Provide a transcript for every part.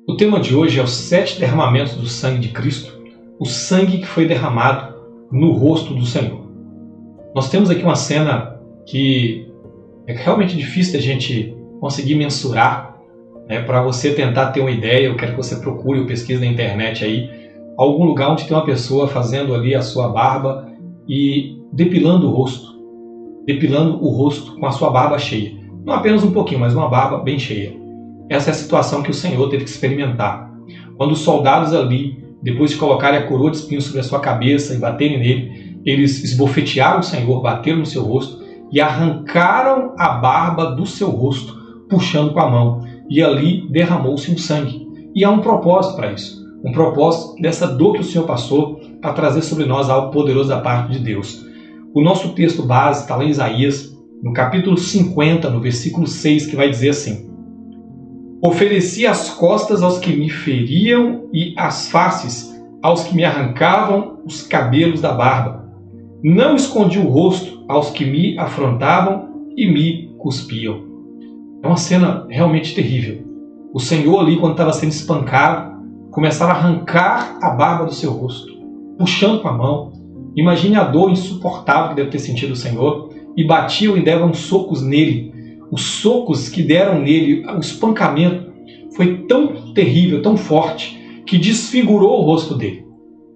O tema de hoje é os 7 derramamentos do sangue de Cristo, o sangue que foi derramado no rosto do Senhor. Nós temos aqui uma cena que é realmente difícil da gente conseguir mensurar. Para você tentar ter uma ideia, eu quero que você procure ou pesquise na internet aí, algum lugar onde tem uma pessoa fazendo ali a sua barba e depilando o rosto com a sua barba cheia. Não apenas um pouquinho, mas uma barba bem cheia. Essa é a situação que o Senhor teve que experimentar. Quando os soldados ali, depois de colocarem a coroa de espinhos sobre a sua cabeça e baterem nele, eles esbofetearam o Senhor, bateram no seu rosto e arrancaram a barba do seu rosto, puxando com a mão. E ali derramou-se um sangue. E há um propósito para isso. Um propósito dessa dor que o Senhor passou para trazer sobre nós algo poderoso da parte de Deus. O nosso texto base está lá em Isaías, no capítulo 50, no versículo 6, que vai dizer assim: Ofereci as costas aos que me feriam e as faces aos que me arrancavam os cabelos da barba. Não escondi o rosto aos que me afrontavam e me cuspiam. É uma cena realmente terrível. O Senhor ali, quando estava sendo espancado, começava a arrancar a barba do seu rosto, puxando com a mão. Imagine a dor insuportável que deve ter sentido o Senhor, e batiam e deram socos nele. Os socos que deram nele, o espancamento, foi tão terrível, tão forte, que desfigurou o rosto dele.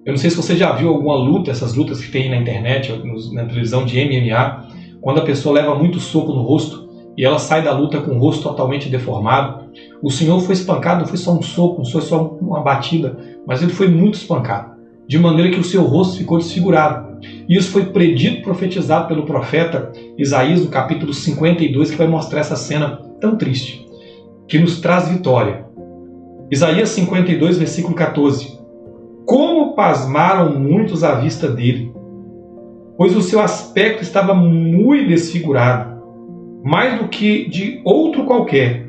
Eu não sei se você já viu alguma luta, essas lutas que tem na internet, na televisão de MMA, quando a pessoa leva muito soco no rosto e ela sai da luta com o rosto totalmente deformado. O Senhor foi espancado, não foi só um soco, não foi só uma batida, mas ele foi muito espancado, de maneira que o seu rosto ficou desfigurado. E isso foi predito, profetizado pelo profeta Isaías, no capítulo 52, que vai mostrar essa cena tão triste, que nos traz vitória. Isaías 52, versículo 14. Como pasmaram muitos à vista dele, pois o seu aspecto estava muito desfigurado, mais do que de outro qualquer,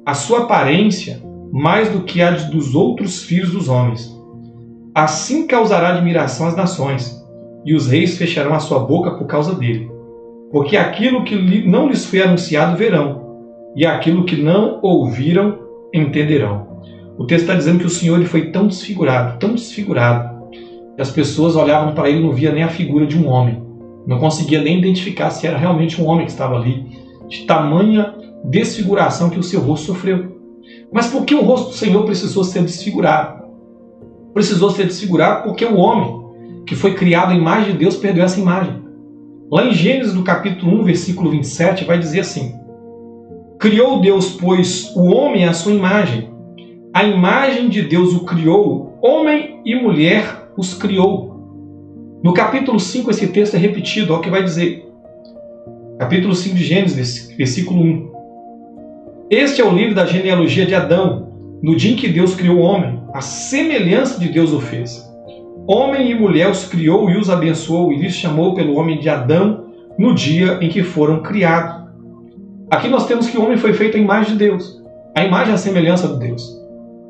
a sua aparência mais do que a dos outros filhos dos homens. Assim causará admiração às nações, e os reis fecharão a sua boca por causa dele. Porque aquilo que não lhes foi anunciado verão, e aquilo que não ouviram entenderão. O texto está dizendo que o Senhor ele foi tão desfigurado, que as pessoas olhavam para ele e não via nem a figura de um homem. Não conseguia nem identificar se era realmente um homem que estava ali, de tamanha desfiguração que o seu rosto sofreu. Mas por que o rosto do Senhor precisou ser desfigurado? Precisou ser desfigurado porque o homem, que foi criado à imagem de Deus, perdeu essa imagem. Lá em Gênesis, no capítulo 1, versículo 27, vai dizer assim: Criou Deus, pois, o homem à sua imagem. A imagem de Deus o criou, homem e mulher os criou. No capítulo 5, esse texto é repetido, olha o que vai dizer. Capítulo 5 de Gênesis, versículo 1. Este é o livro da genealogia de Adão. No dia em que Deus criou o homem, a semelhança de Deus o fez. Homem e mulher os criou e os abençoou, e lhes chamou pelo nome de Adão no dia em que foram criados. Aqui nós temos que o homem foi feito à imagem de Deus. A imagem é a semelhança de Deus.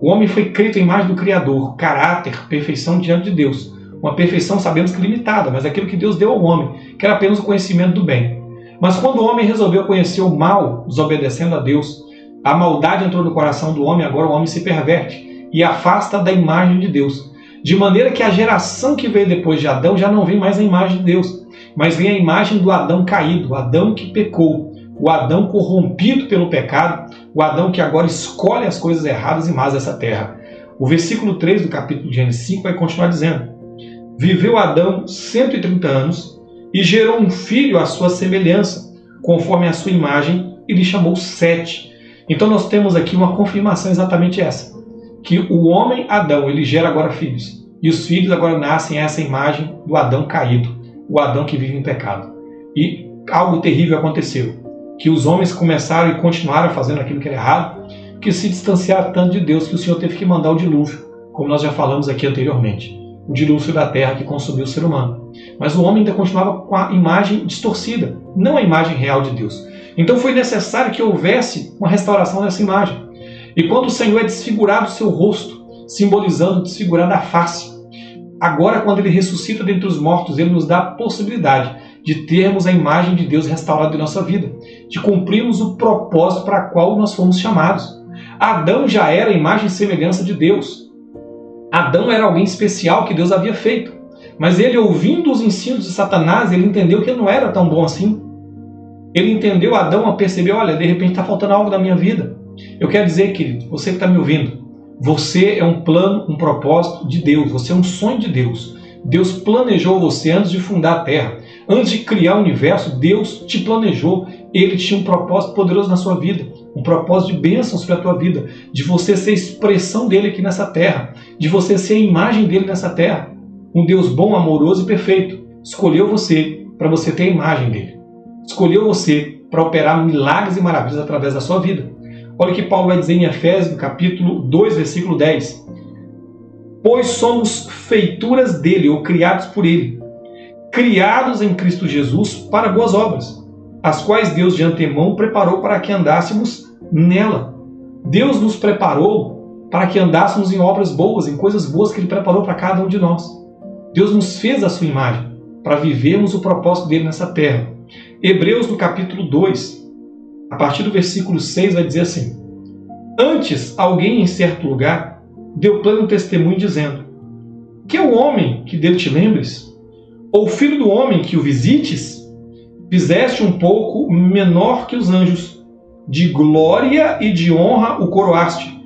O homem foi feito à imagem do Criador, caráter, perfeição diante de Deus. Uma perfeição, sabemos que limitada, mas aquilo que Deus deu ao homem, que era apenas o conhecimento do bem. Mas quando o homem resolveu conhecer o mal, desobedecendo a Deus, a maldade entrou no coração do homem, agora o homem se perverte e afasta da imagem de Deus. De maneira que a geração que veio depois de Adão já não vem mais a imagem de Deus, mas vem a imagem do Adão caído, o Adão que pecou, o Adão corrompido pelo pecado, o Adão que agora escolhe as coisas erradas e más dessa terra. O versículo 3 do capítulo de Gênesis 5 vai continuar dizendo: Viveu Adão 130 anos e gerou um filho à sua semelhança, conforme a sua imagem, e lhe chamou Sete. Então nós temos aqui uma confirmação exatamente essa, que o homem Adão, ele gera agora filhos, e os filhos agora nascem a essa imagem do Adão caído, o Adão que vive em pecado. E algo terrível aconteceu, que os homens começaram e continuaram fazendo aquilo que era errado, que se distanciaram tanto de Deus que o Senhor teve que mandar o dilúvio, como nós já falamos aqui anteriormente, o dilúvio da terra que consumiu o ser humano. Mas o homem ainda continuava com a imagem distorcida, não a imagem real de Deus. Então foi necessário que houvesse uma restauração dessa imagem. E quando o Senhor é desfigurado o seu rosto, simbolizando desfigurada a face, agora quando ele ressuscita dentre os mortos, ele nos dá a possibilidade de termos a imagem de Deus restaurada em nossa vida, de cumprirmos o propósito para o qual nós fomos chamados. Adão já era a imagem e semelhança de Deus. Adão era alguém especial que Deus havia feito. Mas ele, ouvindo os ensinos de Satanás, ele entendeu que ele não era tão bom assim. Ele entendeu, Adão, a perceber, olha, de repente está faltando algo na minha vida. Eu quero dizer, querido, você que está me ouvindo, você é um plano, um propósito de Deus, você é um sonho de Deus. Deus planejou você antes de fundar a terra. Antes de criar o universo, Deus te planejou. Ele tinha um propósito poderoso na sua vida, um propósito de bênção sobre a tua vida, de você ser a expressão dele aqui nessa terra, de você ser a imagem dele nessa terra. Um Deus bom, amoroso e perfeito escolheu você para você ter a imagem dele. Escolheu você para operar milagres e maravilhas através da sua vida. Olha o que Paulo vai dizer em Efésios, no capítulo 2, versículo 10. Pois somos feituras dele, ou criados por ele, criados em Cristo Jesus para boas obras, as quais Deus de antemão preparou para que andássemos nela. Deus nos preparou para que andássemos em obras boas, em coisas boas que ele preparou para cada um de nós. Deus nos fez a sua imagem para vivermos o propósito dele nessa terra. Hebreus, no capítulo 2, a partir do versículo 6, vai dizer assim: antes, alguém em certo lugar deu pleno testemunho dizendo: que é o homem que dele te lembres? Ou o filho do homem que o visites? Fizeste um pouco menor que os anjos, de glória e de honra o coroaste,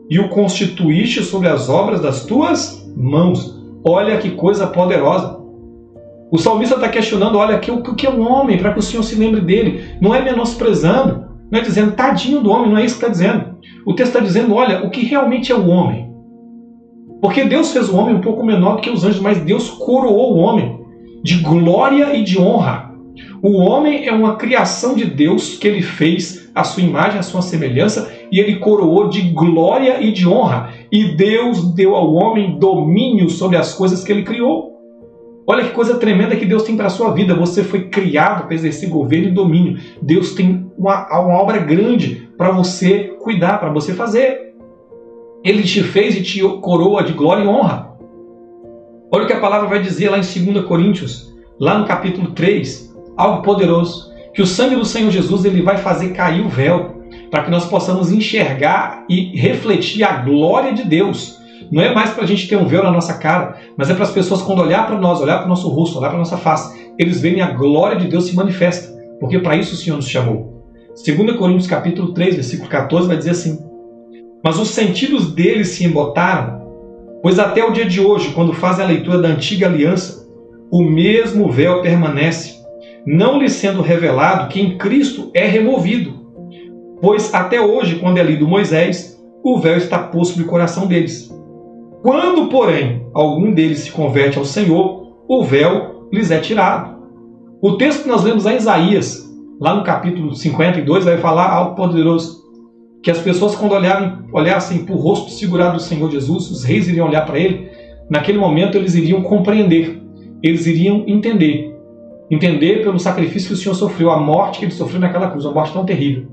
e o constituíste sobre as obras das tuas mãos. Olha que coisa poderosa. O salmista está questionando, olha, o que é um homem, para que o Senhor se lembre dele. Não é menosprezando, não é dizendo tadinho do homem, não é isso que está dizendo. O texto está dizendo, olha, o que realmente é o homem. Porque Deus fez o homem um pouco menor do que os anjos, mas Deus coroou o homem de glória e de honra. O homem é uma criação de Deus que ele fez à sua imagem, à sua semelhança, e ele coroou de glória e de honra. E Deus deu ao homem domínio sobre as coisas que ele criou. Olha que coisa tremenda que Deus tem para a sua vida. Você foi criado para exercer governo e domínio. Deus tem uma obra grande para você cuidar, para você fazer. Ele te fez e te coroa de glória e honra. Olha o que a palavra vai dizer lá em 2 Coríntios, lá no capítulo 3, algo poderoso, que o sangue do Senhor Jesus ele vai fazer cair o véu, para que nós possamos enxergar e refletir a glória de Deus. Não é mais para a gente ter um véu na nossa cara, mas é para as pessoas, quando olhar para nós, olhar para o nosso rosto, olhar para a nossa face, eles veem a glória de Deus se manifesta, porque para isso o Senhor nos chamou. 2 Coríntios capítulo 3, versículo 14, vai dizer assim: mas os sentidos deles se embotaram, pois até o dia de hoje, quando fazem a leitura da antiga aliança, o mesmo véu permanece, não lhe sendo revelado que em Cristo é removido. Pois até hoje, quando é lido Moisés, o véu está posto sobre o coração deles. Quando, porém, algum deles se converte ao Senhor, o véu lhes é tirado. O texto que nós lemos em Isaías, lá no capítulo 52, vai falar algo poderoso. Que as pessoas, quando olhassem para o rosto segurado do Senhor Jesus, os reis iriam olhar para ele, naquele momento eles iriam compreender, eles iriam entender pelo sacrifício que o Senhor sofreu, a morte que ele sofreu naquela cruz, uma morte tão terrível,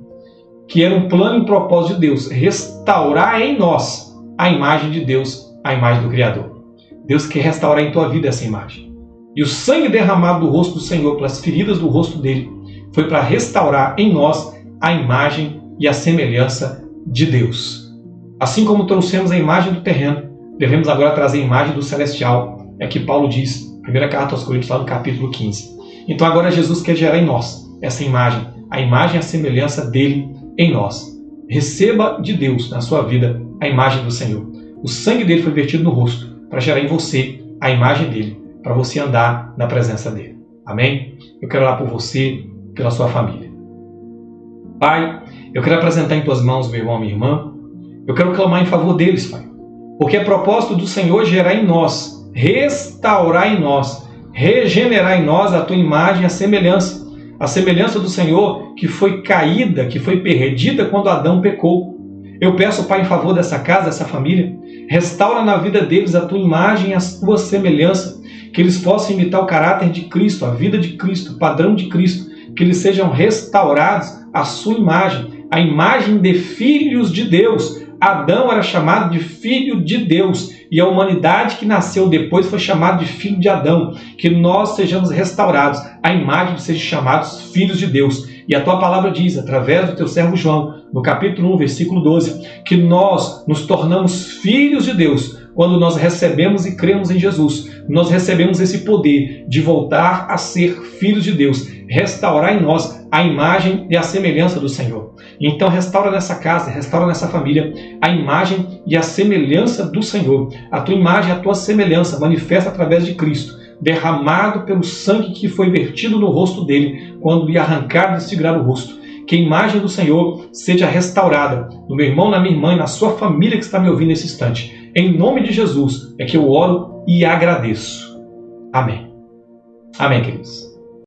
que era um plano e propósito de Deus, restaurar em nós a imagem de Deus, a imagem do Criador. Deus quer restaurar em tua vida essa imagem. E o sangue derramado do rosto do Senhor, pelas feridas do rosto dele, foi para restaurar em nós a imagem e a semelhança de Deus. Assim como trouxemos a imagem do terreno, devemos agora trazer a imagem do celestial. É que Paulo diz, primeira carta aos Coríntios, lá no capítulo 15. Então agora Jesus quer gerar em nós essa imagem, a imagem e a semelhança dele em nós. Receba de Deus na sua vida a imagem do Senhor. O sangue dele foi vertido no rosto para gerar em você a imagem dele, para você andar na presença dele. Amém? Eu quero orar por você, pela sua família. Pai, eu quero apresentar em tuas mãos meu irmão e minha irmã. Eu quero clamar em favor deles, Pai. Porque é propósito do Senhor gerar em nós, restaurar em nós, regenerar em nós a tua imagem, a semelhança do Senhor que foi caída, que foi perdida quando Adão pecou. Eu peço, Pai, em favor dessa casa, dessa família, restaura na vida deles a tua imagem, a tua semelhança, que eles possam imitar o caráter de Cristo, a vida de Cristo, o padrão de Cristo, que eles sejam restaurados à sua imagem, a imagem de filhos de Deus. Adão era chamado de filho de Deus e a humanidade que nasceu depois foi chamada de filho de Adão. Que nós sejamos restaurados à imagem de serem chamados filhos de Deus. E a tua palavra diz, através do teu servo João, no capítulo 1, versículo 12, que nós nos tornamos filhos de Deus quando nós recebemos e cremos em Jesus. Nós recebemos esse poder de voltar a ser filhos de Deus, restaurar em nós a imagem e a semelhança do Senhor. Então restaura nessa casa, restaura nessa família a imagem e a semelhança do Senhor. A tua imagem, a tua semelhança manifesta através de Cristo, derramado pelo sangue que foi vertido no rosto dele quando lhe arrancaram e desfiguraram o rosto. Que a imagem do Senhor seja restaurada no meu irmão, na minha irmã e na sua família que está me ouvindo nesse instante. Em nome de Jesus é que eu oro e agradeço. Amém. Amém, queridos.